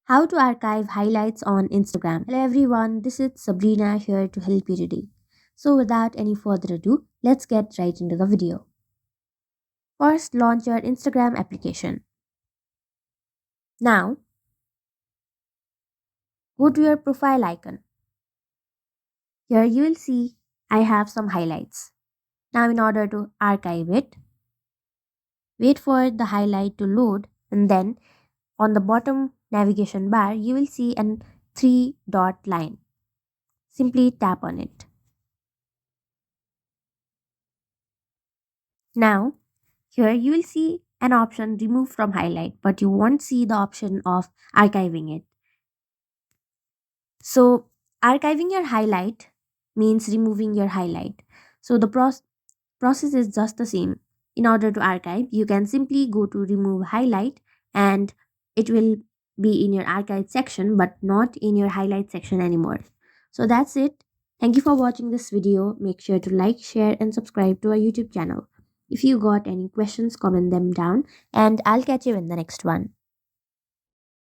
How to archive highlights on Instagram. Hello everyone, this is Sabrina here to help you today. So without any further ado, let's get right into the video. First, launch your Instagram application. Now, go to your profile icon. Here you will see I have some highlights. Now in order to archive it, wait for the highlight to load and then on the bottom navigation bar you will see an three dot line. Simply tap on it. Now here you will see an option remove from highlight, but you won't see the option of archiving it. So archiving your highlight means removing your highlight. So the process is just the same. In order to archive, you can simply go to remove highlight and it will be in your archive section but not in your highlight section anymore. So that's it. Thank you for watching this video. Make sure to like, share and subscribe to our YouTube channel. If you got any questions, comment them down and I'll catch you in the next one.